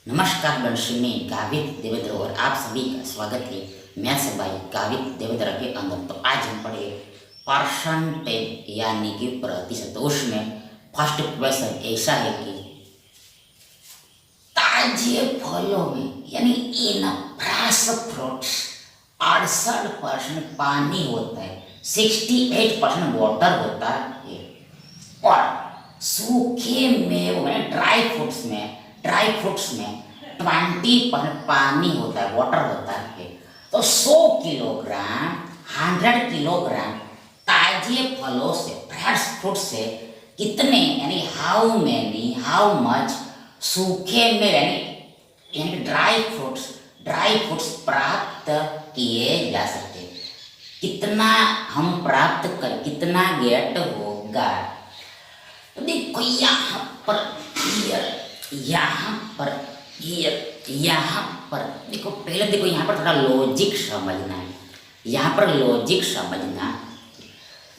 नमस्कार वंशी में गावित देवेंद्र और आप सभी का स्वागत है। मैं से भाई गावित देवेंद्र के अंदर। तो आज हम पढ़े परसेंटेज यानी कि प्रतिशत। तो उसमें फर्स्ट क्वेश्चन ऐसा है कि ताजे फलों में यानी इन फ्रेश फ्रूट्स 68% पानी होता है, 68% वाटर होता है, और सूखे मेवों में ड्राई फ्रूट्स में 20% पानी होता है, वाटर होता है। तो 100 किलोग्राम 100 किलोग्राम ताजे फलों से, फ्रेश फ्रूट से कितने यानी हाउ मच सूखे में यानी ड्राई फ्रूट्स प्राप्त किए जा सकते हैं। कितना हम प्राप्त कर, कितना गेट होगा। तो देखो यहाँ पर देखो, पहले देखो यहाँ पर थोड़ा लॉजिक समझना है। यहाँ पर लॉजिक समझना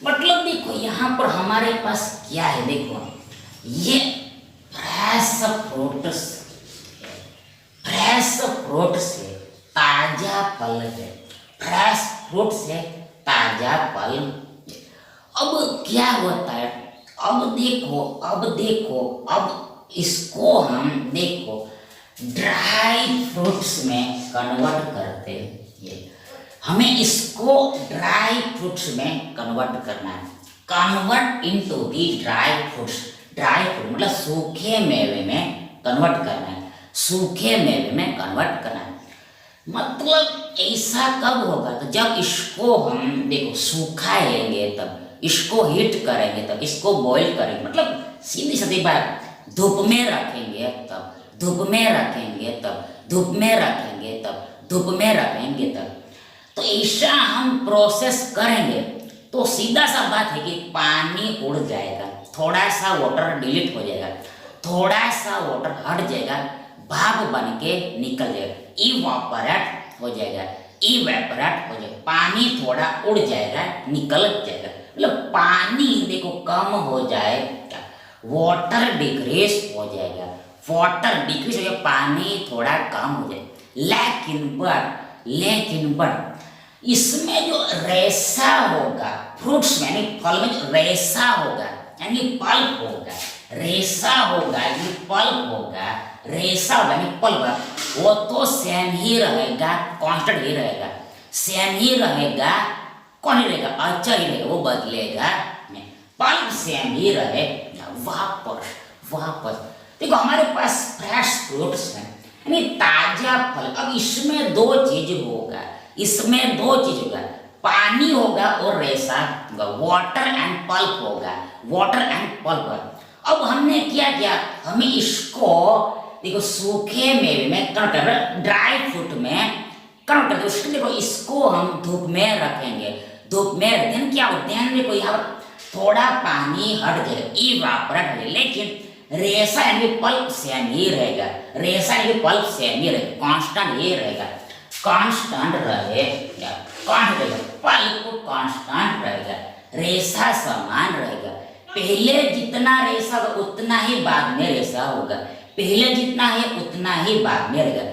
मतलब देखो यहाँ पर हमारे पास क्या है। देखो ये फ्रेश फ्रूट से ताजा फल है, फ्रेश फ्रूट से ताजा फल। अब क्या होता है, अब इसको हम देखो ड्राई फ्रूट्स में कन्वर्ट करते हैं। हमें इसको ड्राई फ्रूट्स में कन्वर्ट करना है, convert into the dry fruits. Dry fruit मतलब सूखे मेवे में कन्वर्ट करना है, सूखे मेवे में कन्वर्ट करना है। मतलब ऐसा कब होगा, तो जब इसको हम देखो सुखाएंगे, तब इसको हीट करेंगे, तब इसको बॉईल करेंगे। मतलब सीधी सीधी बात, धूप में रखेंगे तब, धूप में रखेंगे तब, धूप में रखेंगे तब, धूप में रखेंगे तब। तो ऐसा हम प्रोसेस करेंगे तो सीधा सा बात है कि पानी उड़ जाएगा, थोड़ा सा वाटर डिलीट हो जाएगा, थोड़ा सा वाटर हट जाएगा, भाप बन के निकल जाएगा, इवापोरेट हो जाएगा, पानी थोड़ा उड़ जाएगा, निकल जाएगा। मतलब पानी देखो कम हो जाएगा, वाटर डिक्रीज हो जाएगा, पानी थोड़ा कम हो जाएगा। लेकिन बट इसमें जो रेशा होगा, फ्रूट्स में यानी फल में जो रेशा होगा यानी पल्प होगा, रेशा होगा यानी पल्प होगा, रेशा होगा यानी पल्प, वो तो सेम ही रहेगा, कांस्टेंट ही रहेगा, सेम ही रहेगा। कौन ही रहेगा, अच्छा ही रहेगा, वो बदलेगा नहीं। पल्प सेम ही रहेगा। वापस देखो हमारे पास फ्रेश फ्रूट्स हैं यानी ताजा फल। अब इसमें दो चीज होगा, पानी होगा और रेशा होगा, वाटर एंड पल्प होगा, अब हमने क्या किया, हमें इसको देखो सूखे मेवे में कन्वर्ट कर, ड्राई फ्रूट में कन्वर्ट करते। उसके देखो इसको हम धूप में रखेंगे, देन क्या होते हैं, देखो यहाँ थोड़ा पानी हट जाएगा, इवापोरेट हो जाएगा, लेकिन रेशा यानी पल्प सेम ही रहेगा, कांस्टेंट ही रहेगा, पल्प कांस्टेंट रहेगा, रेशा समान रहेगा। पहले जितना रेशा होगा उतना ही बाद में रेशा होगा, पहले जितना है उतना ही बाद में रहेगा।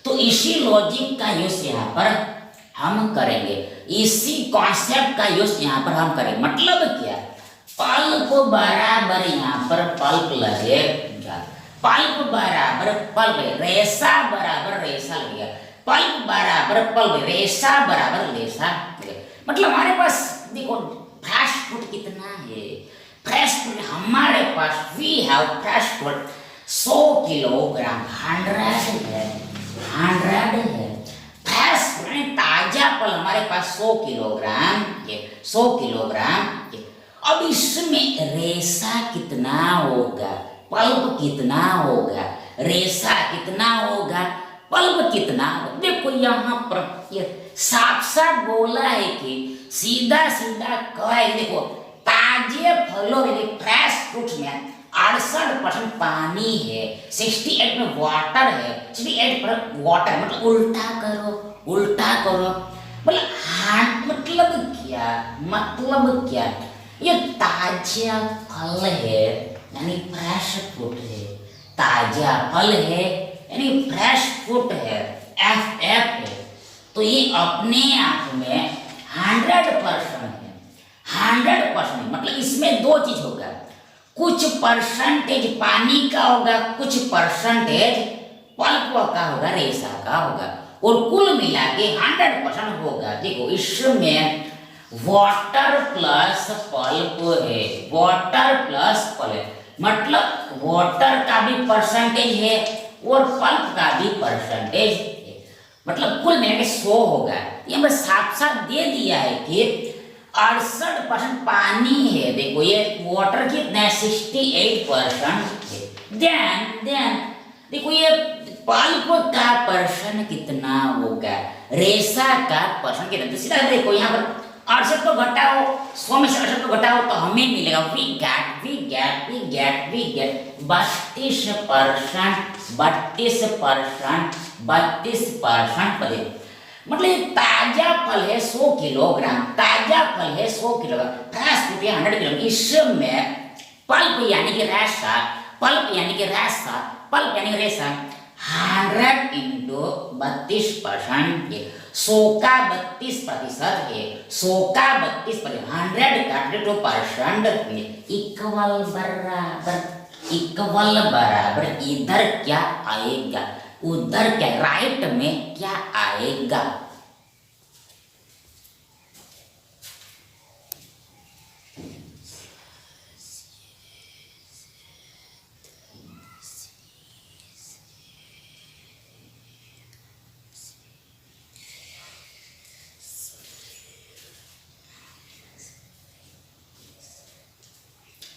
तो इसी लॉजिक का यूज यहाँ पर हम करेंगे, इसी कॉन्सेप्ट का यूज यहाँ पर हम करेंगे। मतलब क्या, पल्प बराबर यहाँ पर पल्प लगेगा, पल्प बराबर पल्प, रेशा बराबर रेशा लगेगा, पल्प बराबर पल्प, रेशा बराबर रेशा। मतलब हमारे पास देखो फ्रेश फ्रूट कितना है, फ्रेश फ्रूट हमारे पास we have fresh fruit 100 kilogram, 100 है फ्रेश फ्रूट, ताजा फल हमारे पास 100 किलोग्राम है। अब इसमें रेशा कितना होगा, पल्प कितना होगा, रेशा कितना होगा, पल्प कितना होगा। देखो यहाँ पर साफ बोला है कि सीधा कहे, देखो ताजे फलों में फ्रेश फ्रूट्स में 68% पानी है, 68 में वाटर है, 68% वाटर। मतलब उल्टा करो मतलब क्या, ये ताजा फल है यानी फ्रेश फ्रूट है, ताजा फल है यानी फ्रेश फ्रूट है, एफ एफ है, तो ये अपने आप में 100% है। 100% मतलब इसमें दो चीज होगा, कुछ परसेंटेज पानी का होगा, कुछ परसेंटेज पल्प का होगा, रेशा का होगा, और कुल मिला के 100% होगा। देखो इसमें वाटर प्लस पल्प है, वाटर प्लस पल्प मतलब वाटर का भी परसेंटेज है और पल्प का भी परसेंटेज है, मतलब कुल मिला के 100 होगा। ये हमें साफ साफ दे दिया है कि 68% पानी है। देखो ये वाटर कितना है, 68% है। देन देखो ये पल्प का परसेंट कितना होगा, रेशा का परसेंट कितना, तो सीधा देखो यहाँ पर 68 को घटाओ, 100 में से 68 को घटाओ तो हमें मिलेगा वी गेट 32% पदे। मतलब ये ताजा फल है 100 किलोग्राम, ताजा फल है 100 किलोग्राम, फ्रेश फ्रूट है 100 किलोग्राम। इसमें पल्प यानी कि रेशा, पल्प यानी कि रेशा, पल्प यानी कि रेशा 100 इंटू 32%, 100 का 32% है, 100 का 32%, 100 का 32% इक्वल बराबर इधर क्या आएगा, उधर क्या राइट में क्या आएगा।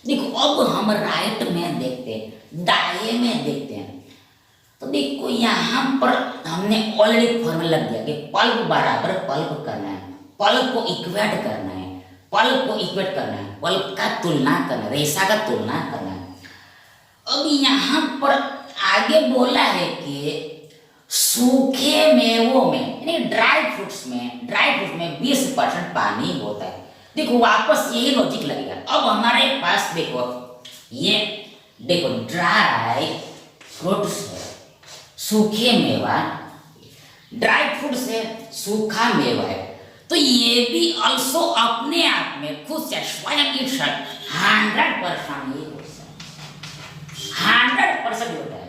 देखो अब हम राइट में देखते हैं, दाएं में देखते हैं। तो देखो यहाँ पर हमने ऑलरेडी फॉर्मूला लग दिया कि पल्प बराबर पल्प करना है, पल्प को इक्वेट करना है, पल्प को इक्वेट करना है, पल्प का तुलना करना है, रेशा का तुलना करना है। अब यहाँ पर आगे बोला है कि सूखे मेवों में यानी ड्राई फ्रूट्स में 20% पानी होता है। देखो वापस यही लॉजिक लगेगा। अब हमारे पास देखो ये देखो ड्राई फ्रूट्स है, सूखे मेवा, ड्राई फ्रूट्स है, सूखा मेवा है, तो ये भी अल्सो अपने आप में खुद से स्वयं 100% ही होता है, 100% होता है,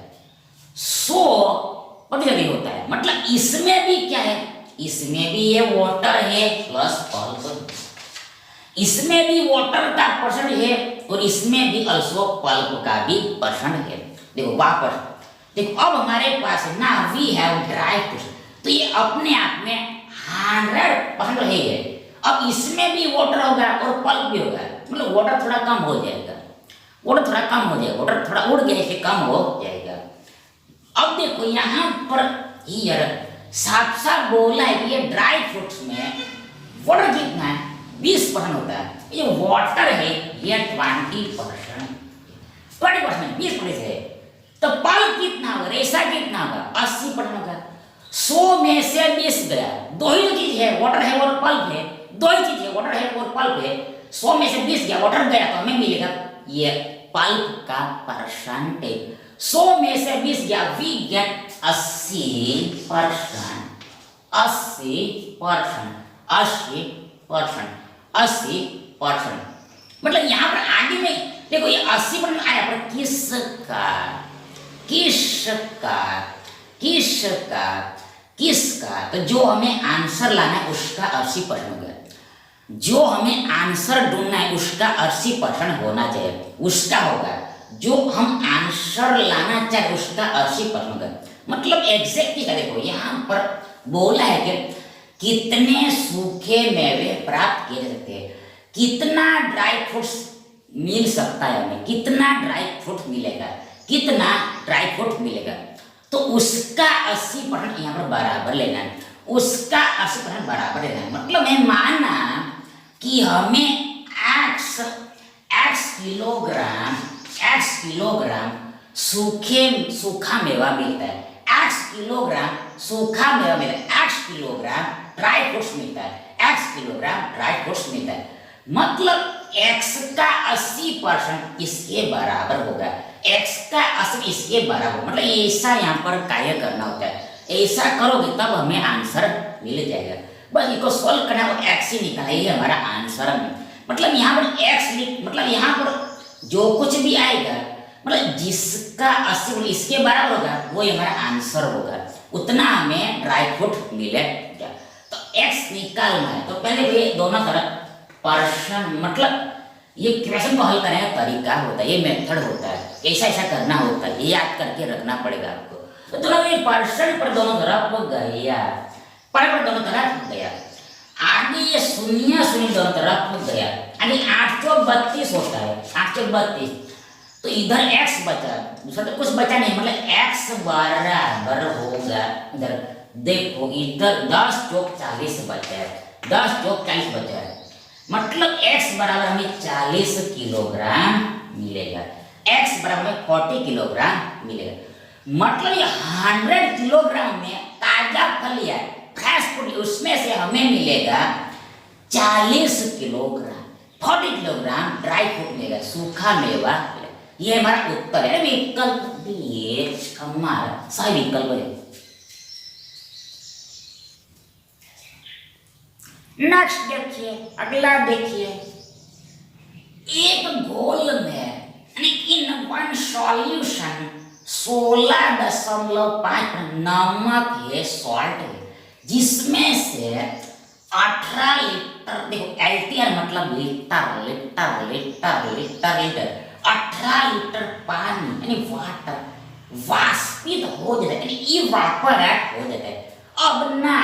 100% होता है। मतलब इसमें भी क्या है, इसमें भी ये वाटर है प्लस पल्प, इसमें भी वाटर का परसेंट है और इसमें भी अल्सो पल्प का भी परसेंट है। देखो वापस देखो अब हमारे पास ना वी हैव ड्राई फ्रूट्स, तो ये अपने आप में 100% है। अब इसमें भी वाटर होगा और पल्प भी होगा, मतलब वाटर थोड़ा कम हो जाएगा, वाटर थोड़ा कम हो जाएगा, वाटर थोड़ा उड़ गया से कम हो जाएगा। अब देखो यहाँ पर हियर साफ साफ बोला है कि ये ड्राई फ्रूट्स में वाटर कितना है, 20% होता है। ये वाटर है ये 20%, 20% है। तो पल्प कितना होगा, रेशा कितना होगा, 80% होगा। 100 में से 20 गया, दो ही चीज है, वाटर है और पल्प है, दो ही चीज है, वाटर है और पल्प है। 100 में से 20 गया, वाटर गया, तो हमें मिलेगा ये पल्प का परसेंटेज। 100 में से 20 गया, वी गेट 80%, 80%। मतलब यहाँ पर आगे में देखो ये 80% आया, पर किसका, तो जो हमें आंसर लाना है उसका 80% होगा, जो हमें आंसर ढूंढना है उसका 80% होना चाहिए, उसका होगा। जो हम आंसर लाना चाहे उसका 80% होगा। मतलब एग्जैक्टली का देखो यहाँ पर बोला है कि कितने सूखे मेवे प्राप्त किए जा सकते हैं, कितना ड्राई फ्रूट्स मिल सकता है हमें, कितना ड्राई फ्रूट मिलेगा, कितना ड्राई फ्रूट मिलेगा, तो उसका 80% यहाँ पर बराबर लेना है, उसका 80% बराबर लेना है। मतलब मैं माना कि हमें x किलोग्राम सूखा मेवा मिलता है, x किलोग्राम सूखा मेवा मिलता है, x किलोग्राम ड्राई फ्रूट्स मिलता है, x किलोग्राम ड्राई फ्रूट्स मिलता है। मतलब x का 80% किसके बराबर होगा, x का 80 इसके बराबर, मतलब ऐसा यहाँ पर कार्य करना होता है। ऐसा करोगे तब हमें आंसर मिल जाएगा। बस इसको सोल्व करना है, x ही निकालना, ये हमारा आंसर है। मतलब यहाँ पर x मतलब यहाँ पर जो कुछ भी आएगा, मतलब जिसका 80 इसके बराबर होगा वो हमारा आंसर होगा, उतना हमें ड्राई फ्रूट मिलेगा। तो x निकालना है तो पहले ये दोनों तरफ पर्सन, मतलब ये क्वेश्चन को हल करने का तरीका होता है, ये मेथड होता है, ऐसा ऐसा करना होता है, ये याद करके रखना पड़ेगा आपको। तो दोनों ये पर्सन पर दोनों तरफ गया, पर दोनों तरफ गया, आगे ये शून्य शून्य दोनों तरफ गया, आगे 8 चौक 32 होता है, 8 चौक 32, तो इधर x बचा, दूसरा तो कुछ बचा नहीं, मतलब x बराबर होगा, इधर देखो इधर 10 चौक 40 बचा है, 10 चौक 40 बचा है, मतलब x बराबर हमें 40 किलोग्राम मिलेगा, x बराबर हमें 40 किलोग्राम मिलेगा। मतलब ये 100 किलोग्राम में ताजा फल है, फ्रेश फ्रूट, उसमें से हमें मिलेगा 40 किलोग्राम, 40 किलोग्राम ड्राई फ्रूट मिलेगा, सूखा मेवा। ये हमारा उत्तर है, विकल्प भी ये हमारा सही विकल्प है। नेक्स्ट देखिए, अगला देखिए, एक घोल में इन वन सॉल्यूशन 16.5 नमक है, सॉल्ट है, जिसमें से 18 लीटर, देखो एल्टियर मतलब litre litre litre litre litre, 18 litre पानी यानी वाटर वाष्पित हो जाता है, यानी इवापोरेट हो जाता है। अब ना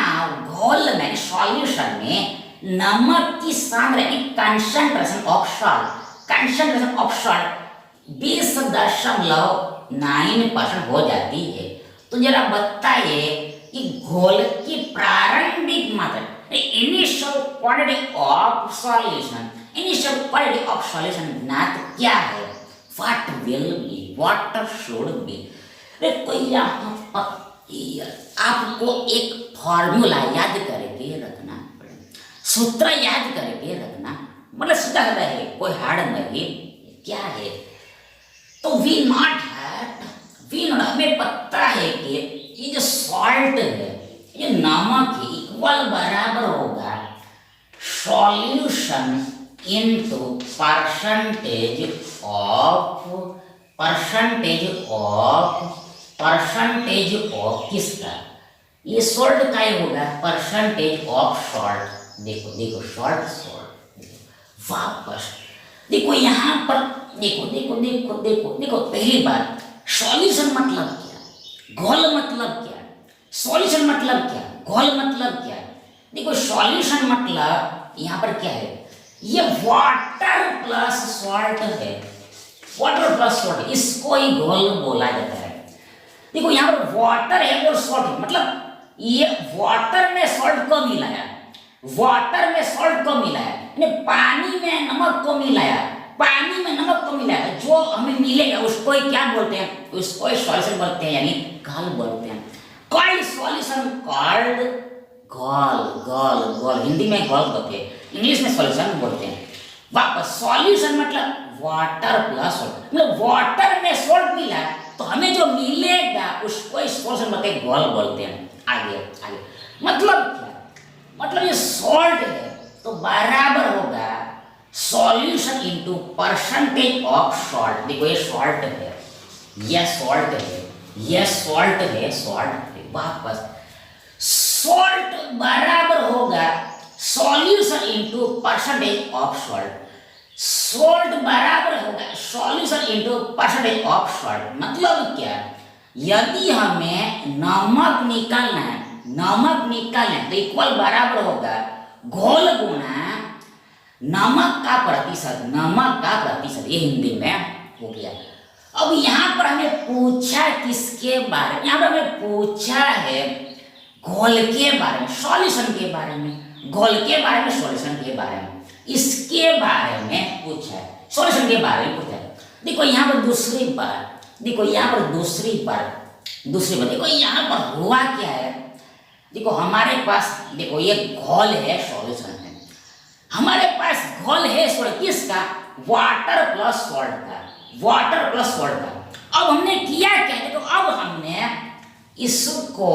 घोल में सॉल्यूशन में नमक की सांद्रता यानी कंसंट्रेशन ऑफ सॉल्ट 20.9% हो जाती है। तो जरा बताइए कि घोल की प्रारंभिक मात्रा इनिशियल क्वांटिटी ऑफ सॉल्यूशन ज्ञात क्या है, what will be, what should be. देखो यहाँ पर आपको एक फॉर्मूला याद करके रखना पड़ेगा, सूत्र याद करके रखना, मतलब सीधा है, कोई हार्ड नहीं। क्या है तो वी नॉट हमें पता है कि ये जो सॉल्ट है, ये नमक है, इक्वल बराबर होगा सॉल्यूशन इनटू परसेंटेज ऑफ किसका, ये सॉल्ट का ही होगा, परसेंटेज ऑफ सॉल्ट। देखो सॉल्ट वापस देखो यहाँ पर देखो पहली बात, सॉल्यूशन मतलब क्या, घोल मतलब क्या, सॉल्यूशन मतलब क्या, घोल मतलब क्या। देखो सॉल्यूशन मतलब यहाँ पर क्या है, ये वाटर प्लस सॉल्ट है, वाटर प्लस सॉल्ट, इसको ही घोल बोला जाता है। देखो यहाँ पर वाटर है और सॉल्ट है, मतलब ये वाटर में सॉल्ट को मिलाया, पानी में नमक को मिलाया, जो हमें मिलेगा उसको ही क्या बोलते हैं, उसको ही सॉल्यूशन बोलते हैं, यानी घोल बोलते हैं। कॉल्ड सॉल्यूशन कॉल्ड घोल, हिंदी में घोल बोलते हैं, इंग्लिश में सॉल्यूशन बोलते हैं। वापस सॉल्यूशन मतलब वाटर प्लस सॉल्ट, मतलब वाटर में सॉल्ट मिला तो हमें जो मिलेगा उसको ही सॉल्यूशन बोलते हैं, घोल बोलते हैं। आगे मतलब क्या, मतलब ये सॉल्ट है तो बराबर होगा solution into percentage of salt. देखो ये सॉल्ट है, वापस सॉल्ट बराबर होगा solution into percentage of salt बराबर होगा solution into percentage of salt. मतलब क्या, यदि हमें नमक निकालना है तो इक्वल बराबर होगा घोल गुना नमक का प्रतिशत, ये हिंदी में हो गया। अब यहाँ पर हमें पूछा किसके बारे में, यहाँ पर हमें पूछा है घोल के बारे में, सॉल्यूशन के बारे में, सॉल्यूशन के बारे में, इसके बारे में पूछा है, सॉल्यूशन के बारे में पूछा है। देखो यहाँ पर दूसरी बार देखो यहाँ पर हुआ क्या है, देखो हमारे पास देखो ये घोल है, सॉल्यूशन है, हमारे पास घोल है सॉल्ट किसका, वाटर प्लस सॉल्ट का, वाटर प्लस सॉल्ट का। अब हमने किया क्या, तो अब हमने इसको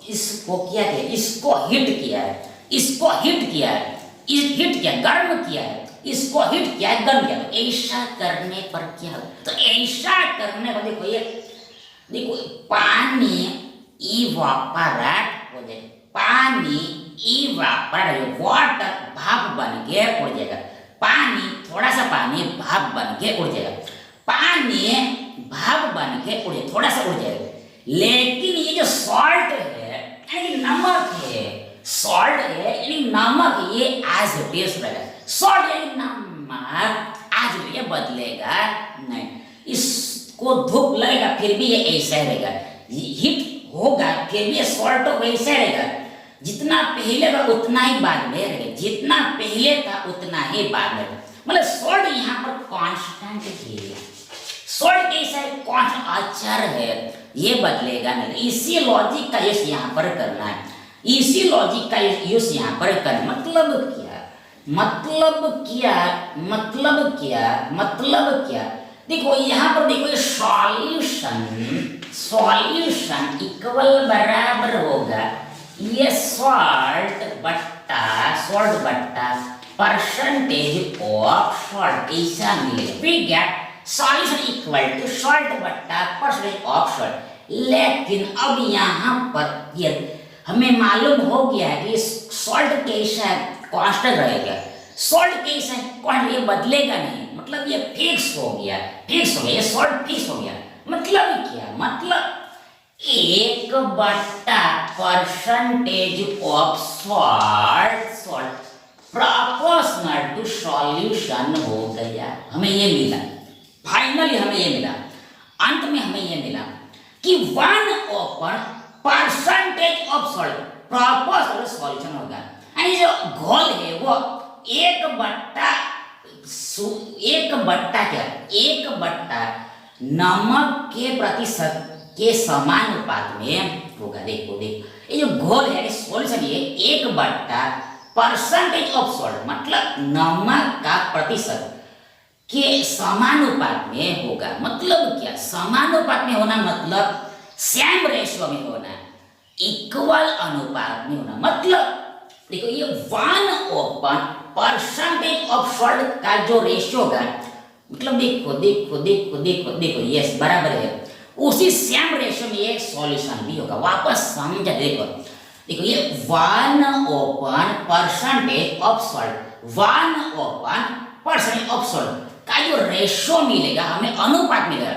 इसको क्या किया, इसको हिट किया है, इसको हिट किया है, हिट किया गर्म किया है, इसको हिट किया है गर्म किया। तो ऐसा करने पर क्या हो, तो ऐसा करने पर देखो ये देखो पानी इवापोरेट हो जाए, पानी इवापोरेट, वाटर भाप बन के उड़ जाएगा, पानी थोड़ा सा पानी भाप बन के उड़ जाएगा, पानी भाप बन के उड़ थोड़ा सा उड़ जाएगा। लेकिन ये जो सॉल्ट है यानी नमक है, सॉल्ट है यानी नमक, ये एज इट इज रहेगा, सॉल्ट यानी नमक आज भी ये बदलेगा नहीं, इसको धूप लगेगा फिर भी ये ऐसा रहेगा, हिट होगा फिर भी ये सॉल्ट वैसा रहेगा, जितना पहले था उतना ही बाद में रहेगा, जितना पहले था उतना ही बाद में, मतलब सॉल्ट यहाँ पर कांस्टेंट है, सॉल्ट कैसा है, कांस्टेंट अचर है, ये बदलेगा नहीं। इसी लॉजिक का यूज यहाँ पर करना है, इसी लॉजिक का यूज यहाँ पर करना, मतलब क्या, मतलब क्या, मतलब क्या, मतलब क्या, देखो यहाँ पर देखो ये सॉल्यूशन, सॉल्यूशन इक्वल बराबर होगा ये सॉल्ट बट्टा परसेंटेज ऑफ सॉल्ट, ऐसा मिलेगा, we get solution equal to salt बट्टा परसेंटेज ऑफ सॉल्ट। लेकिन अब यहाँ पर ये हमें मालूम हो गया है कि सॉल्ट कैसा है, कांस्टेंट रहेगा, सॉल्ट कैसा है, कांस्टेंट, ये बदलेगा नहीं, मतलब ये फिक्स हो गया, फिक्स हो गया, ये सॉल्ट फिक्स हो गया। मतलब क्या, मतलब एक बट्टा percentage of salt proportional to solution हो गया, हमें ये मिला, फाइनली हमें ये मिला, अंत में हमें ये मिला कि 1/, percentage of salt proportional solution होगा, यानी जो घोल है वो एक बट्टा क्या, एक बट्टा नमक के प्रतिशत के समानुपात में होगा। देखो देखो ये जो घोल है सॉल्यूशन, ये एक बट्टा परसेंटेज ऑफ सॉल्ट मतलब नमक का प्रतिशत के समानुपात में होगा। मतलब क्या, समानुपात में होना मतलब सेम रेशियो में होना, इक्वल अनुपात में होना, मतलब देखो ये 1/, परसेंटेज ऑफ सॉल्ट का जो रेशियो होगा, मतलब देखो देखो देखो देखो देखो यस बराबर है, उसी सेम रेशियो में ये सॉल्यूशन भी होगा। वापस समझा, देखो देखो ये 1/, percentage of salt, 1/, percentage of salt का जो रेशियो मिलेगा, हमें अनुपात मिलेगा,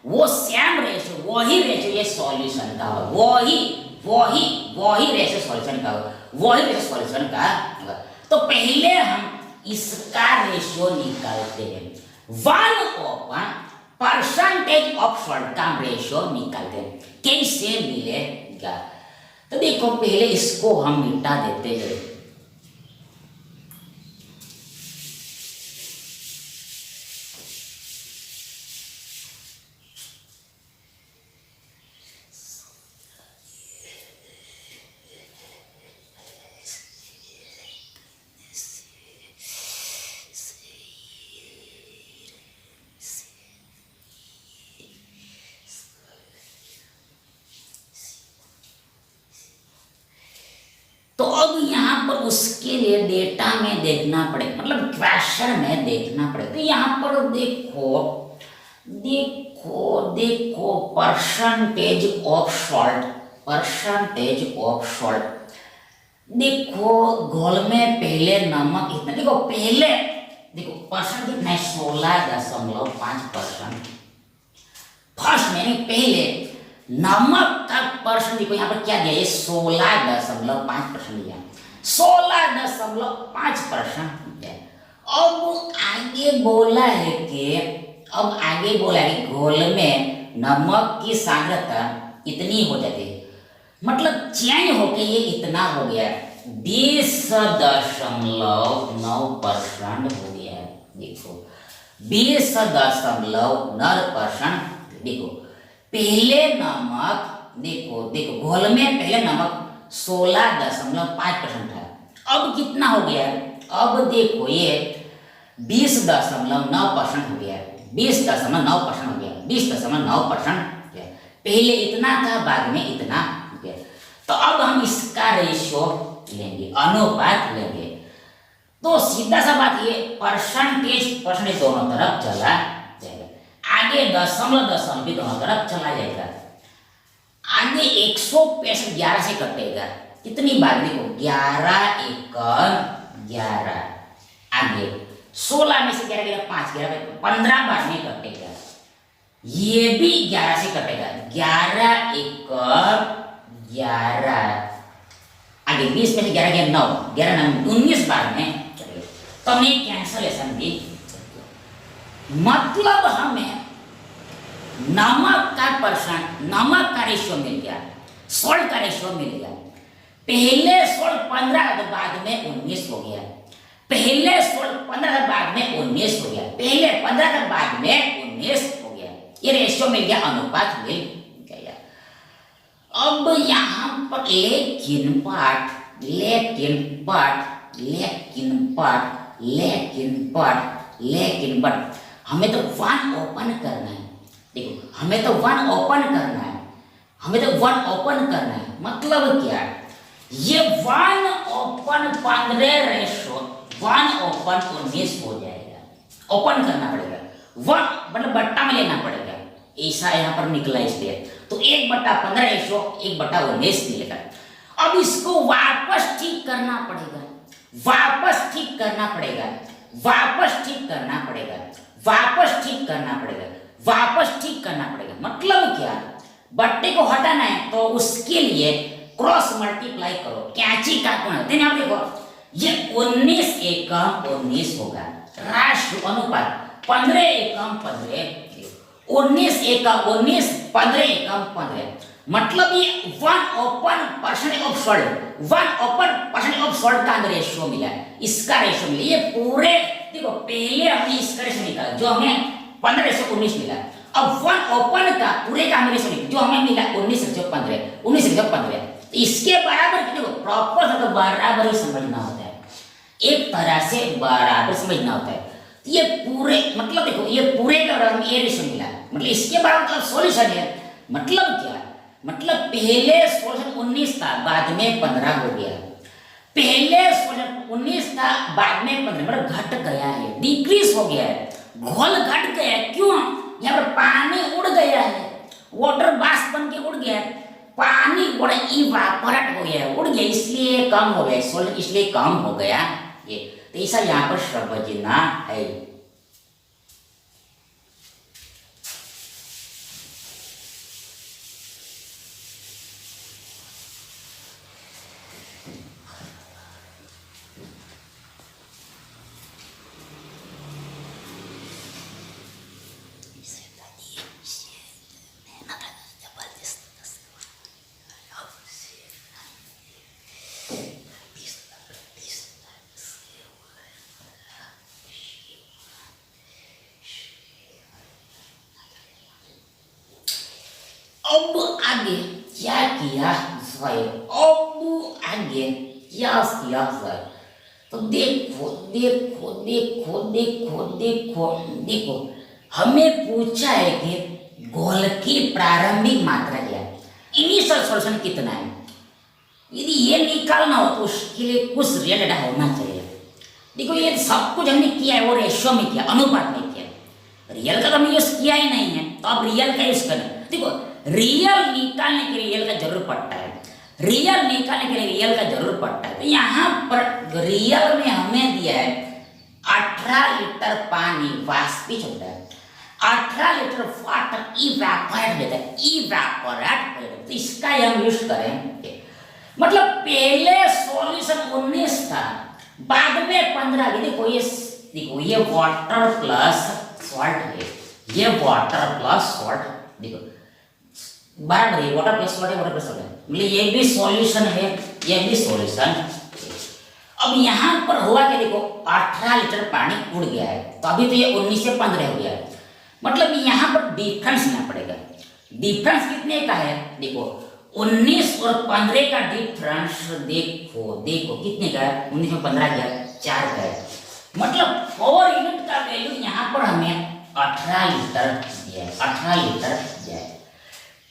वो सेम रेशियो, वही रेशियो ये सॉल्यूशन का होगा, वही रेशियो सॉल्यूशन का होगा, वही रेशियो सॉल्यूशन का होगा। तो पहले हम इसका रेशियो निकालते हैं, 1/, परसेंटेज ऑफ सॉल्ट का रेशियो निकालते हैं, कैसे मिलेगा। तो देखो पहले इसको हम मिटा देते हैं, तो अब यहाँ पर उसके लिए डेटा में देखना पड़ेगा, मतलब क्वेश्चन में देखना पड़ेगा। तो यहाँ पर देखो देखो देखो percentage of salt, percentage of salt, देखो घोल में पहले नमक कितना, देखो पहले देखो परसेंट कितना है, 16.5%, फर्स्ट में पहले नमक का परसेंट देखो यहाँ पर क्या दिया, ये 16.5% दिया, 16.5% दिया। अब आगे बोला है कि घोल में नमक की सांद्रता इतनी हो जाती है, मतलब चेंज होके ये इतना हो गया, 20.9% हो गया है। देखो 20.9%, देखो पहले नमक, देखो देखो घोल में पहले नमक 16.5% था, अब कितना हो गया, अब देखो ये 20.9% हो गया, 20.9% हो गया, 20.9% हो गया। पहले इतना था, बाद में इतना हो गया। तो अब हम इसका रेशियो लेंगे, अनुपात लेंगे। तो सीधा सा बात ये परसेंटेज दोनों तरफ चला जाएगा, आगे दशमलव भी दोनों तरफ चला जाएगा। आगे 165 11 से कटेगा, कितनी बार देखो 11 एकम 11, आगे 16 में से 11 11 5 11 15 बार में कटेगा, ये भी 11 से कटेगा, 11 एकम 11, आगे 20 में से 11 11 9 11 9 19 बार में कटेगा। तो हमें कैंसलेशन भी, मतलब हमें नमक का रेशियो मिल गया, सॉल्ट का रेशियो मिल गया। पहले सॉल्ट 15 था, बाद में 19 हो गया, पहले सॉल्ट 15 था, बाद में 19 हो गया, पहले 15 था, बाद में 19 हो गया। ये रेशियो मिल गया, अनुपात मिल गया। अब यहाँ पर लेकिन पार्ट हमें तो 1 ओपन करना है। देखो हमें तो 1 ओपन करना है, मतलब क्या, ये 1 ओपन 15 रेशो 1 ओपन 19 हो जाएगा, ओपन करना पड़ेगा, 1 मतलब बट्टा में लेना पड़ेगा, ऐसा यहाँ पर निकला इसलिए। तो 1/15 रेशो 1/19 मिलेगा। अब इसको वापस ठीक करना पड़ेगा, वापस ठीक करना पड़ेगा। मतलब क्या, बट्टे को हटाना है तो उसके लिए क्रॉस मल्टीप्लाई करो, कैंची काटना है। आप देखो ये 19 एकम 19 होगा, राशि अनुपात 15 एकम 15, 19 एकम 19, 15 एकम 15, मतलब ये 1 ओपन परसेंटेज ऑफ सॉल्ट का रेशियो मिला, इसका रेशियो मिला। ये पूरे देखो, पहले हमने इसका रेशियो निकाला जो हमें 15:19 मिला। अब 1 ओपन का पूरे का हमें रेशियो जो हमें मिला 19:15। तो इसके बराबर देखो, प्रॉपर तो बराबर ही समझना होता है, एक तरह से बराबर समझना होता है। ये पूरे मतलब देखो, ये पूरे का बराबर ये रेशियो मिला, मतलब इसके बराबर मतलब सॉल्यूशन है। मतलब क्या, मतलब पहले सॉल्यूशन 19 था, बाद में 15 हो गया, पहले सॉल्यूशन 19 था, बाद में 15, मतलब घट गया है, डिक्रीज हो गया है, घोल घट गया है। क्यों, यहाँ पर पानी उड़ गया है, वाटर बाष्प बन के उड़ गया है, पानी बड़ा इवापोरेट हो गया है, उड़ गया, इसलिए कम हो गया सॉल्यूशन, इसलिए कम हो गया ये। तो ऐसा यहाँ पर समझना है। अब आगे क्या किया जाए, तो देखो हमें पूछा है कि घोल की प्रारंभिक मात्रा क्या है, इनिशियल सॉल्यूशन कितना है। यदि ये निकालना हो तो उसके लिए कुछ रियल डाटा होना चाहिए। देखो ये सब कुछ हमने किया है, वो रेशियो में किया, अनुपात में किया, रियल का तो हमने यूज किया ही नहीं है, तो अब रियल का यूज करें। देखो रियल निकालने के लिए रियल का जरूर पड़ता है, तो यहाँ पर रियल में हमें दिया है 18 लीटर पानी वाष्पित होता है, 18 लीटर वाटर इवेपोरेट देता है, तो इसका हम यूज करें। मतलब पहले सॉल्यूशन 19 था, बाद में 15। देखो ये वाटर प्लस सॉल्ट है, ये वाटर प्लस सॉल्ट, देखो बराबर है, वाटर प्लस सॉल्ट है, मतलब ये भी सॉल्यूशन है, ये भी सॉल्यूशन। अब यहाँ पर हुआ कि देखो 18 लीटर पानी उड़ गया है, तो अभी तो ये 19 से 15 हो गया है, मतलब यहाँ पर डिफरेंस लेना पड़ेगा। डिफरेंस कितने का है, देखो 19 और 15 का डिफरेंस देखो कितने का है, 19 में 15 गया 4 का है, मतलब 4 यूनिट का वैल्यू यहाँ पर हमें 18 लीटर दिया है, 18 लीटर दिया है।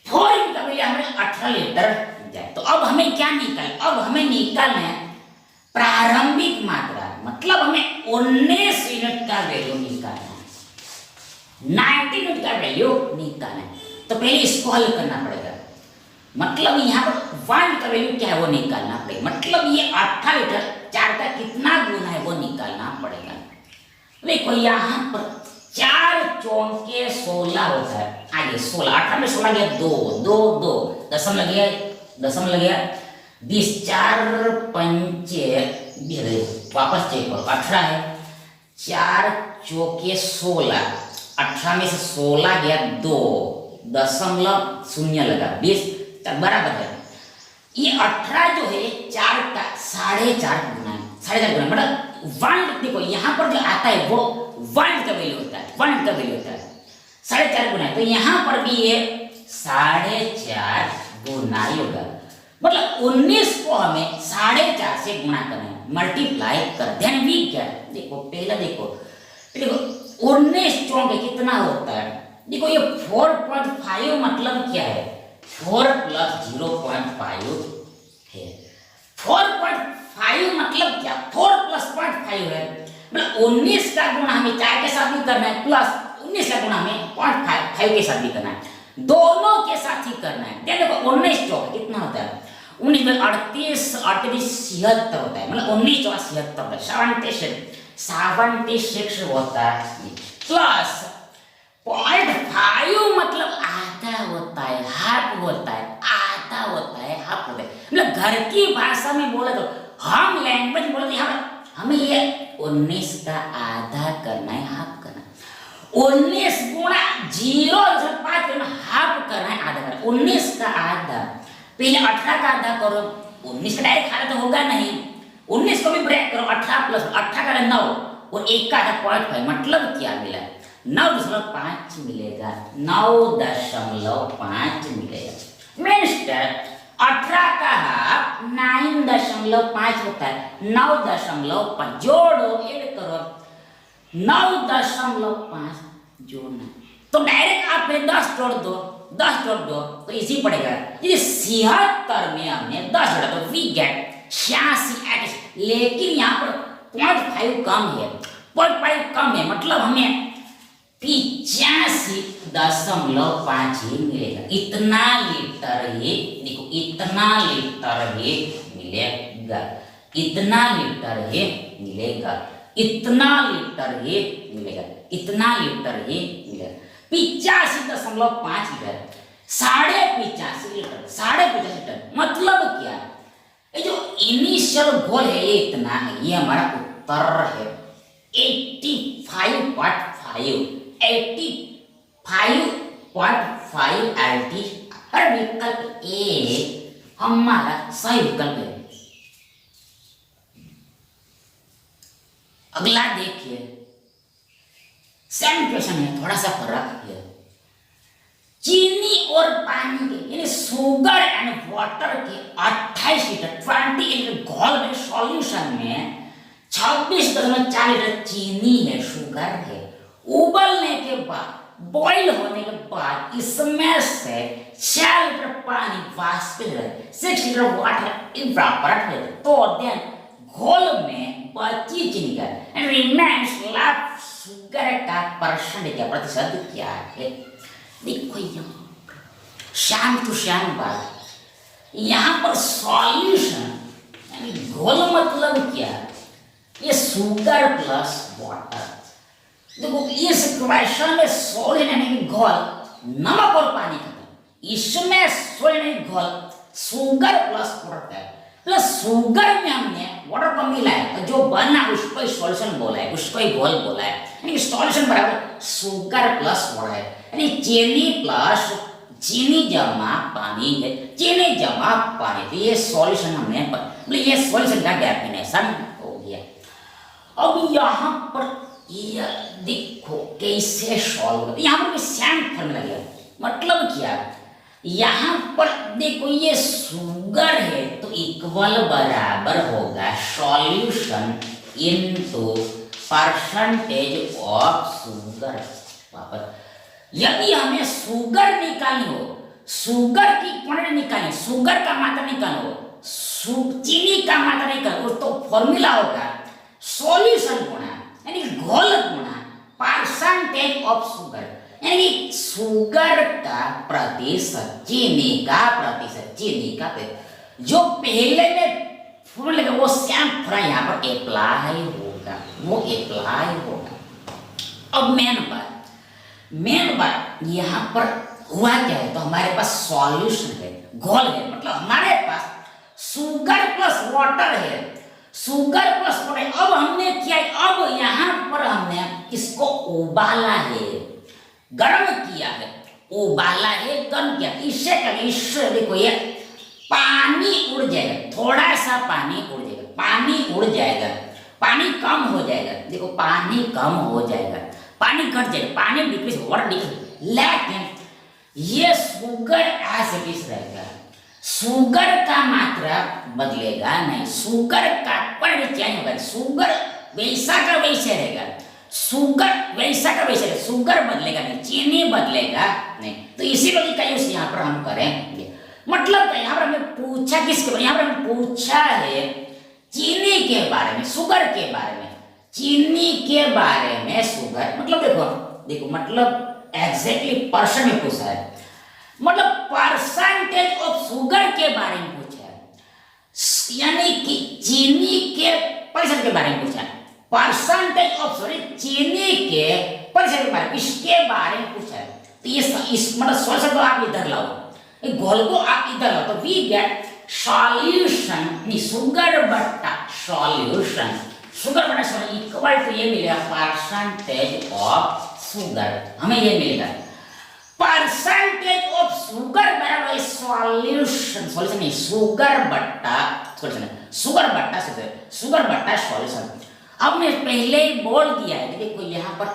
4 यूनिट का वैल्यू हमें 18 लीटर दिया है। तो अब हमें क्या निकालना, अब हमें निकालना है प्रारंभिक मात्रा, मतलब हमें 19 यूनिट का वैल्यू निकालना है, 19 यूनिट का वैल्यू निकालना है। तो पहले इसको हल करना पड़ेगा, मतलब यहाँ पर 1 का वैल्यू क्या है वो निकालना पड़ेगा, मतलब ये 18 लीटर 4 का कितना गुना है वो निकालना पड़ेगा। देखो यहाँ पर 4 चौके 16 होता है, आगे 16, 18 में 16 गया 2, 2, 2 दशम लग गया, दशम लग गया 20, 4 पंचे 20, वापस चेक करो 18 है, 4 चौके 16, 18 में से 16 गया 2, दशमलव शून्य लगा 20 बराबर है। ये 18 जो है 4 का 4.5 गुना है, 4.5 गुना मतलब 1, देखो यहाँ पर जो आता है वो 1 का वैल्यू होता है, 1 का वैल्यू होता है 4.5 गुना है, तो यहाँ पर भी ये 4.5 गुना ही होगा, मतलब 19 को हमें 4.5 से गुणा करना है, मल्टीप्लाई कर। ध्यान भी क्या देखो, पहला देखो 19 चौके कितना होता है, देखो ये 4.5 मतलब क्या है, 4 + 0.5 है, 4.5 मतलब क्या, 4 + 0.5 है, मतलब 19 का गुणा हमें 4 के साथ भी करना है, प्लस 19 का गुणा हमें 0.5 के साथ भी करना है, दोनों के साथ ही करना है। देखो 19 चौके कितना होता है, 19 में 38, 76 होता है, मतलब 19 चौका 76, 76 होता है, प्लस 0.5 मतलब आधा होता है, हाफ होता है, आधा होता है, हाफ होता है, मतलब घर की भाषा में बोले तो, हम लैंग्वेज बोले तो यहाँ हमें ये 19 का आधा करना है, हाफ करना है, 19 गुणा 0.5 करना, हाफ करना है, आधा करना है, 19 का आधा, पहले 18 का आधा करो, 19 का डायरेक्ट आधा तो होगा नहीं, 19 को भी ब्रेक करो, 18 + 18 का 9 और 1 का आधा 0.5, मतलब क्या मिला 9.5 मिलेगा, 9.5 मिलेगा। मीन्स 18 का हाफ 9.5 होता है, 9.5 जोड़ो, ऐड करो, 9.5 जोड़ना, तो डायरेक्ट आप 10 जोड़ दो, 10 जोड़ दो तो इजी पड़ेगा। यदि 76 में हमने 10 जोड़ा तो वी गेट 86, लेकिन यहाँ पर 0.5 कम है, 0.5 कम है, मतलब हमें 85.5 ही मिलेगा, इतना लीटर ही, देखो इतना लीटर ही मिलेगा, इतना लीटर ही मिलेगा, इतना लीटर ही मिलेगा, इतना लीटर ही मिलेगा, 85.5 लीटर, 85.5 लीटर, 85.5 लीटर, मतलब क्या, ये जो इनिशियल गोल है ये इतना है, ये हमारा उत्तर है 85.5, 85.5 LT, हर विकल्प ए हमारा सही विकल्प है। अगला देखिए, सेम क्वेश्चन है, थोड़ा सा फर्क है, चीनी और पानी के यानी शुगर एंड वाटर के 28 लीटर 20 लीटर घोल में सॉल्यूशन में 26.4 लीटर चीनी है, शुगर है, उबलने के बाद, बॉईल होने के बाद इसमें से 4 लीटर पानी वाष्पित, 6 लीटर वाटर इवेपोरेट है, तो देन घोल में बची चीनी का रिमेन्स लेफ्ट शुगर का परसेंटेज क्या, प्रतिशत क्या है। देखो यहाँ शाम टू शाम बात, यहाँ पर सॉल्यूशन यानी घोल मतलब क्या, ये शुगर प्लस वाटर, देखो इस क्वेश्चन में सोडियम यानी घोल, नमक और पानी खत्म, इसमें सोडियम यानी घोल शुगर प्लस वाटर है, प्लस शुगर में हमने वाटर को मिला है, तो जो बना उसको ही सॉल्यूशन बोला है, उसको ही घोल बोला है, यानी सॉल्यूशन बराबर शुगर प्लस वाटर है, यानी चीनी प्लस चीनी जमा पानी है, चीनी जमा पानी, तो ये सॉल्यूशन हमने मतलब ये सॉल्यूशन का डेफिनेशन हो गया। अब यहाँ पर ये देखो कैसे सॉल्व होता है, यहाँ पर सेम फॉर्मूला गया, मतलब क्या, यहाँ पर देखो ये शुगर है तो इक्वल बराबर होगा solution, into percentage of sugar. वापस यदि हमें शुगर निकालनी हो, शुगर की क्वांटिटी निकालनी, शुगर का मात्रा निकालना हो, चीनी का मात्रा निकालना हो, तो फॉर्मूला होगा सॉल्यूशन गुणा यानी घोल गुणा परसेंटेज ऑफ शुगर, यानी शुगर का प्रतिशत, चीनी का प्रतिशत, चीनी का प्रतिशत। जो पहले में फॉर्मूला वो सेम थोड़ा यहाँ पर अप्लाई होगा, वो अप्लाई होगा। अब मेन बात यहाँ पर हुआ क्या है, तो हमारे पास सॉल्यूशन है, घोल है, मतलब हमारे पास शुगर प्लस वाटर है, शुगर प्लस वाटर। अब हमने क्या, अब यहाँ पर हमने इसको उबाला है, गर्म किया है, उबाला है, गर्म किया, इससे देखो ये पानी उड़ जाएगा, थोड़ा सा पानी उड़ जाएगा, पानी उड़ जाएगा, पानी कम हो जाएगा, देखो पानी कम हो जाएगा, पानी घट जाएगा, पानी डिक्रीज, वाटर डिक्रीज। लेकिन ये शुगर ऐसे किस रहेगा, शुगर का मात्रा बदलेगा नहीं, शुगर का क्वांटिटी चेंज होगा, शुगर वैसा का वैसे रहेगा, शुगर वैसा का वैसे रहेगा, शुगर बदलेगा नहीं, चीनी बदलेगा नहीं। तो इसी वजह का यूज यहाँ पर हम करेंगे। मतलब यहाँ पर हमें पूछा किसके बारे में, यहाँ पर हमें पूछा है चीनी के बारे में, शुगर के बारे में, चीनी के बारे में, शुगर, मतलब देखो मतलब एग्जैक्टली परसेंट में पूछा है, मतलब परसेंटेज ऑफ शुगर के बारे में पूछा है, यानी कि चीनी के प्रतिशत के बारे में पूछा है, परसेंटेज ऑफ सॉरी चीनी के प्रतिशत के बारे में, इसके बारे में पूछा है। तो ये इस मतलब सॉल्यूशन को आप इधर लाओ, घोल को आप इधर लाओ, तो वी गेट सॉल्यूशन, शुगर बट्टा सॉल्यूशन, शुगर बट्टा सॉल्यूशन इक्वल टू ये मिलेगा परसेंटेज ऑफ शुगर, हमें ये मिलेगा परसेंटेज ऑफ शुगर बराबर सॉल्यूशन, सॉल्यूशन नहीं, शुगर बट्टा सॉल्यूशन, शुगर बट्टा शुगर बट्टा सॉल्यूशन। अब मैं पहले ही बोल दिया है कि देखो यहाँ पर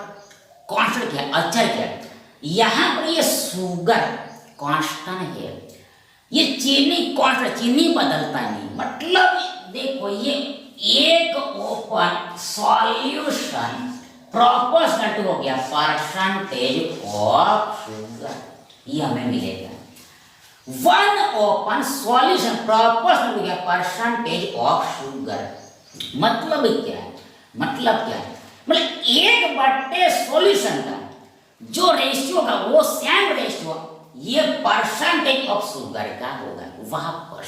कांस्टेंट क्या, अचर क्या, यहाँ पर ये शुगर कांस्टेंट है, ये चीनी कांस्टेंट, चीनी बदलता नहीं, मतलब देखो ये एक ओपन सॉल्यूशन प्रोपोर्शनल टू हो गया परसेंटेज ऑफ शुगर, ये हमें मिलेगा। वन ओपन सॉल्यूशन प्रोपोर्शनल हो गया परसेंटेज ऑफ शुगर, मतलब क्या है, मतलब एक बट्टे सॉल्यूशन का जो रेशियो का वो सेम रेशियो ये परसेंटेज ऑफ शुगर का होगा। वापस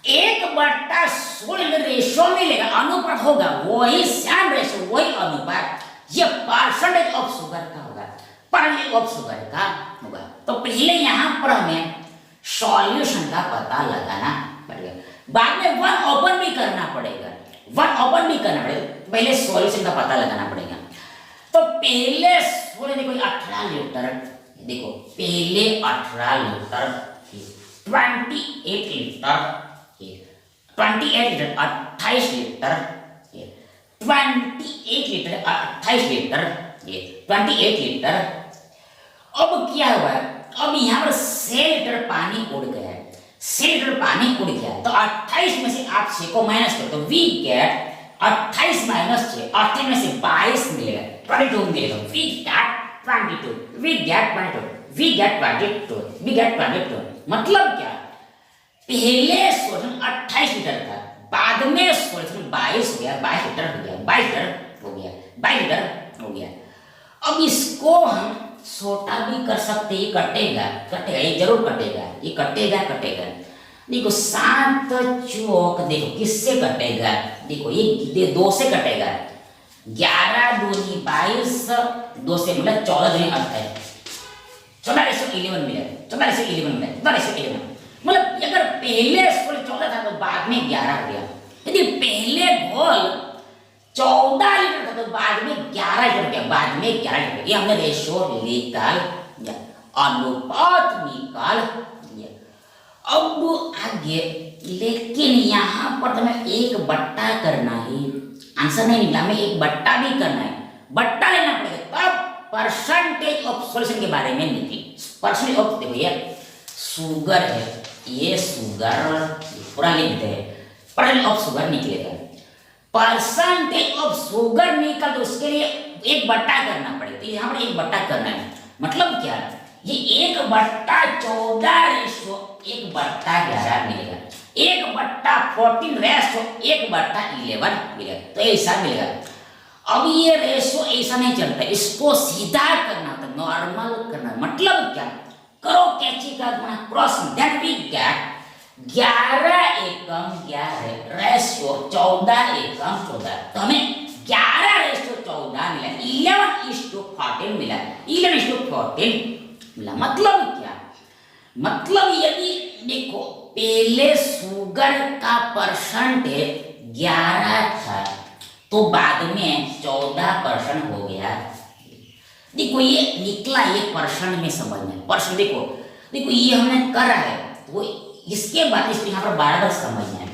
एक बट्टा 16 रेशियो मिलेगा, अनुपात होगा वही सेम रेशियो, वही अनुपात, ये परसेंटेज ऑफ शुगर का होगा, परसेंटेज ऑफ शुगर का होगा। तो पहले यहाँ पर हमें सॉल्यूशन का पता लगाना पड़ेगा, बाद में वन ओपन भी करना पड़ेगा, पहले सॉल्यूशन का पता लगाना पड़ेगा। तो पहले देखो 18 लीटर, देखो पहले 18 litre 28 litre 28 litre 28 litre 28 litre 28 litre 28 litre. अब क्या हुआ, अब यहाँ पर 6 लीटर पानी उड़ गया है, 6 लीटर पानी उड़ गया, तो 28 में से आप 6 को माइनस करो, तो वी गेट 28 माइनस 6, 28 में से 22 मिलेगा, 22 मिलेगा, we get 22, we get 22, we get 22, we get 22। मतलब क्या, पहले सॉल्यूशन 28 लीटर था, बाद में सॉल्यूशन 22 हो गया, 22 लीटर हो गया, 22 लीटर हो गया, 22 लीटर हो गया। अब इसको हम छोटा भी कर सकते, ये कटेगा, ये जरूर कटेगा, ये कटेगा। देखो 7 चौक, देखो किससे कटेगा, देखो ये 2 से कटेगा, 11 दूनी 22, 2 से मतलब 14 दूनी 28, 14/11 मिलेगा, 14/11 मिलेगा, 14/11। मतलब अगर पहले 14 था तो बाद में 11 हो गया, यदि पहले घोल 14 लीटर था तो बाद में 11 लीटर हो गया, बाद में 11 लीटर, ये हमने रेशियो निकाल दिया, अनुपात निकाल दिया। अब आगे, लेकिन यहाँ पर हमें एक बट्टा करना है, आंसर नहीं निकला, हमें एक बट्टा भी करना है, बट्टा लेना पड़ेगा, तब परसेंटेज ऑफ सॉल्यूशन के बारे में निकली। परसेंटेज ऑफ, देखो ये शुगर है, ये शुगर पूरा लिख दे, परसेंट ऑफ शुगर निकलेगा। परसेंटेज ऑफ शुगर निकल तो उसके लिए एक बट्टा करना पड़ेगा। तो यहाँ पर एक बट्टा करना है, मतलब क्या, ये 1/14/1/11 मिलेगा, 1/14/1/11 मिलेगा। तो ऐसा मिलेगा। अब ये रेशो ऐसा नहीं चलता, इसको सीधा करना था, नॉर्मल करना। मतलब क्या, करो कैची का गुणा cross, then we get 11 Ekam 11 ratio 14 एकम 14। तो हमें 11:14 मिला, 11:14 मिला, 11:14 मिला। मतलब क्या, मतलब यदि देखो पहले शुगर का परसेंटेज 11 था तो बाद में 14% हो गया। देखो ये निकला, ये परसेंट में समझना है। परसेंट देखो देखो ये हमने करा है, तो इसके बाद इसको यहाँ पर बराबर समझना है।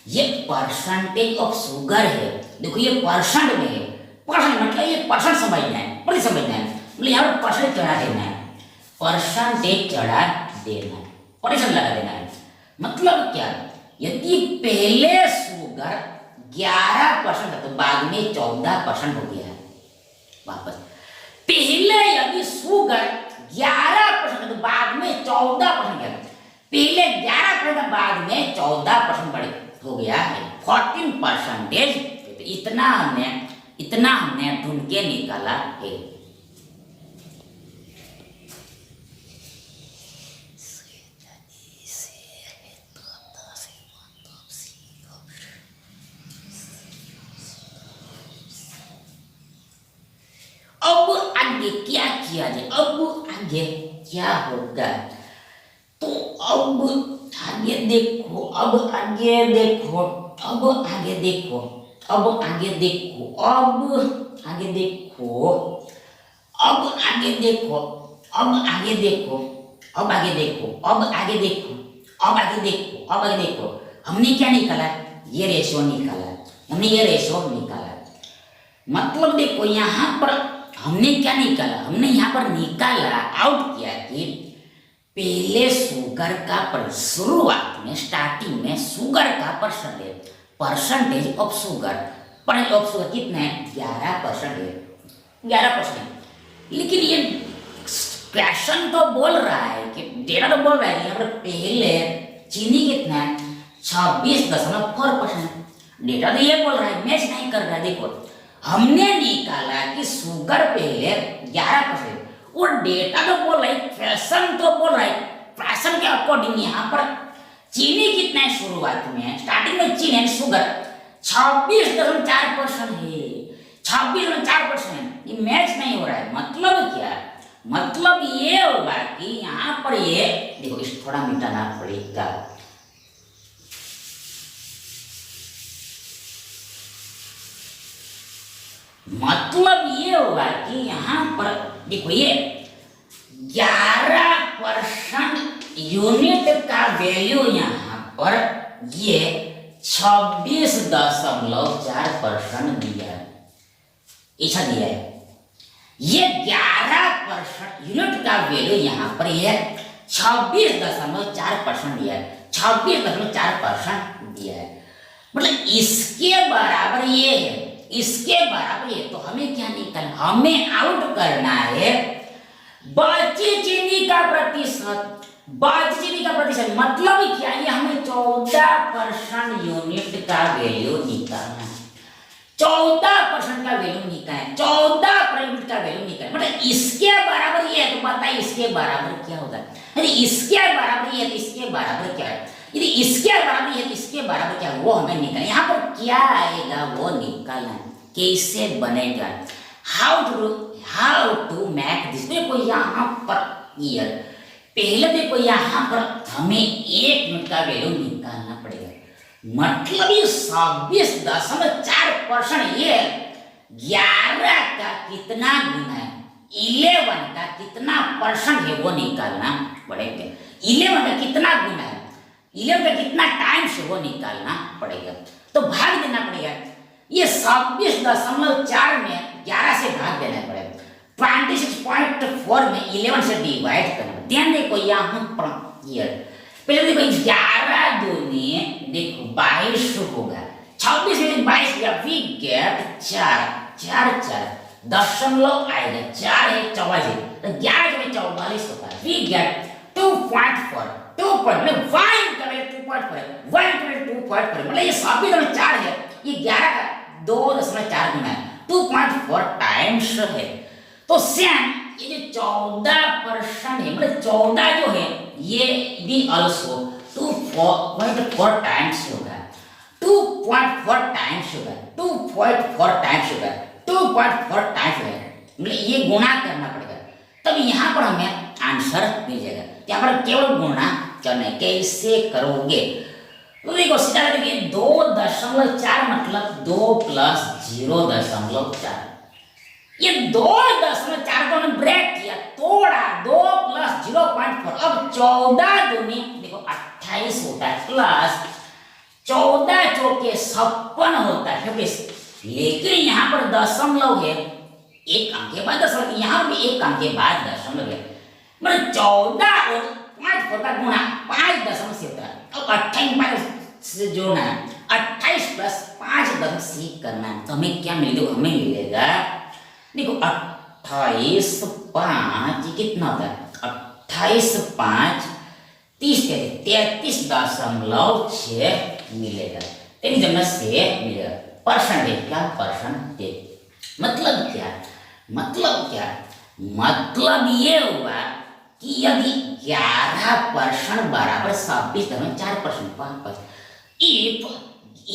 ये परसेंटेज ऑफ शुगर है, देखो ये परसेंट में है। परसेंट मतलब ये परसेंट समझना है, बड़ी समझना है। मतलब यहाँ पर परसेंट चढ़ा देना है, परसेंटेज चढ़ा देना है, परसेंट लगा देना है। मतलब क्या, यदि पहले शुगर 11% था तो बाद में 14% हो गया है। वापस पहले यदि शुगर 11% था तो बाद में 14% गया, पहले 11% था बाद में 14% बढ़ हो गया है, 14%। तो इतना हमने ढूंढ के निकाला है। अब आगे क्या किया जाए, अब आगे क्या होगा, तो अब आगे देखो, अब आगे देखो, अब आगे देखो, अब आगे देखो, अब आगे देखो, अब आगे देखो, अब आगे देखो, अब आगे देखो, अब आगे देखो, अब आगे देखो, अब आगे देखो। हमने क्या निकाला, ये रेशो निकाला, हमने ये रेशो निकाला। मतलब देखो यहाँ पर हमने क्या निकाला, हमने यहाँ पर निकाला, आउट किया कि पहले शुगर का शुरुआत में स्टार्टिंग में शुगर का परसेंटेज ऑफ शुगर कितना है, 11% है, 11%। लेकिन ये क्वेश्चन तो बोल रहा है कि डेटा तो बोल रहा है यहाँ पर पहले चीनी कितना है, 26.4%। डेटा तो ये बोल रहा है, मैच नहीं कर रहा है। देखो हमने निकाला कि शुगर पहले 11%, और डेटा तो बोल रहा है, फैशन तो बोल रहा है, फैशन के अकॉर्डिंग यहाँ पर चीनी कितना है शुरुआत में, स्टार्टिंग में चीनी शुगर 26.4% है, 26.4%। ये मैच नहीं हो रहा है। मतलब क्या, मतलब ये होगा कि यहाँ पर ये देखो, इस थोड़ा मिटाना पड़ेगा। मतलब ये होगा कि यहाँ पर देखो ये 11% यूनिट का वैल्यू यहाँ पर ये 26.4% दिया है, ऐसा दिया है। ये 11% यूनिट का वैल्यू यहाँ पर ये 26.4% दिया है, 26.4% दिया है। मतलब इसके बराबर ये है, इसके बराबर है। तो हमें क्या निकालना, हमें आउट करना है बची चीनी का प्रतिशत, बची चीनी का प्रतिशत। मतलब क्या, ये हमें 14% यूनिट का वैल्यू निकालना है, 14% का वैल्यू निकालना, 14% यूनिट का वैल्यू निकालना। मतलब इसके बराबर ये है, तो बताइए इसके बराबर क्या होगा। यदि इसके बराबर ये है तो इसके बराबर क्या है, यदि इसके बराबर है तो इसके बराबर क्या है, वो हमें निकालना। यहाँ पर क्या आएगा वो निकालना है, कैसे बनेगा, हाउ टू मेक दिस। देखो यहाँ पर ईयर पहले देखो यहाँ पर हमें 1 यूनिट का वैल्यू निकालना पड़ेगा। मतलब ये 26.4%, ये 11 का कितना गुना है, 11 का कितना परसेंट है वो निकालना पड़ेगा। 11 का कितना गुना है, 11 का कितना टाइम्स है वो निकालना पड़ेगा। तो भाग देना पड़ेगा, ये 26.4 में 11 से भाग देना पड़ेगा, 26.4 में 11 से डिवाइड करना। ध्यान देखो यहाँ पर पहले देखो 11 दूनी देखो 22 होगा, 26 में 22 गया, वी गेट 4 4 4 दशमलव आएगा, 4 है 44 है तो 11 में 44 होता है, वी गेट 2.4 2 पॉइंट मतलब 1 का वैल्यू 2.4 है, 1 का वैल्यू 2.4 मतलब ये सभी दोनों 4 है, ये 11 का 2.4 गुना है 2.4 टाइम्स है। तो सेम ये जो 14% है मतलब 14 जो है ये भी ऑल्सो 2.4 टाइम्स होगा, 2.4 टाइम्स होगा, 2.4 टाइम्स होगा, 2.4 टाइम्स होगा मतलब ये गुणा करना पड़ेगा तब यहाँ पर हमें आंसर मिल जाएगा। यहाँ पर केवल गुणा करना है, कैसे करोगे तो देखो सीधा देखिए 2.4 मतलब 2 + 0.4 ये 2.4 को हमने ब्रेक किया तोड़ा 2 + 0.4 अब 14 दूनी देखो 28 होता है प्लस 14 चौके 56 होता है 26 लेकिन यहाँ पर दशमलव है एक अंक के बाद दशमलव, यहाँ भी एक अंक के बाद दशमलव है मतलब 14 और 5 का गुणा 5 दशमलव से होता है। अब 28 से जोड़ना है 28 + 5 दशमलव से करना है तो हमें क्या मिलेगा, हमें मिलेगा देखो 28 5 कितना होता है 28 5 30 33.6 मिलेगा, 33 से मिलेगा परसेंटेज क्या परसेंटेज मतलब क्या, मतलब ये हुआ कि यदि 11% बराबर 26.4% if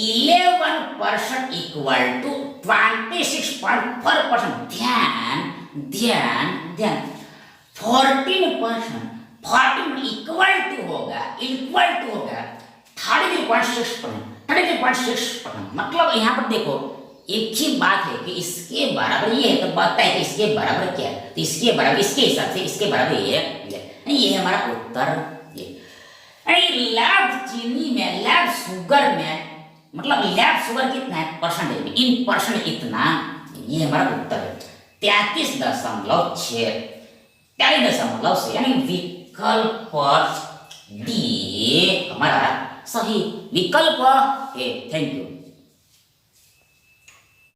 11% equal to 26.4% ध्यान 14% इक्वल टू होगा 33.6% मतलब यहाँ पर देखो एक ही बात है कि इसके बराबर ये है तो बताता है कि इसके बराबर क्या है तो इसके बराबर इसके हिसाब से इसके बराबर ये है हमारा उत्तर। ये लैब चीनी में लैब शुगर में मतलब लैब शुगर कितना है परसेंटेज में इन परसेंट इतना ये हमारा उत्तर है 33.6 43.6 यानी विकल्प डी हमारा सही विकल्प है। Thank you.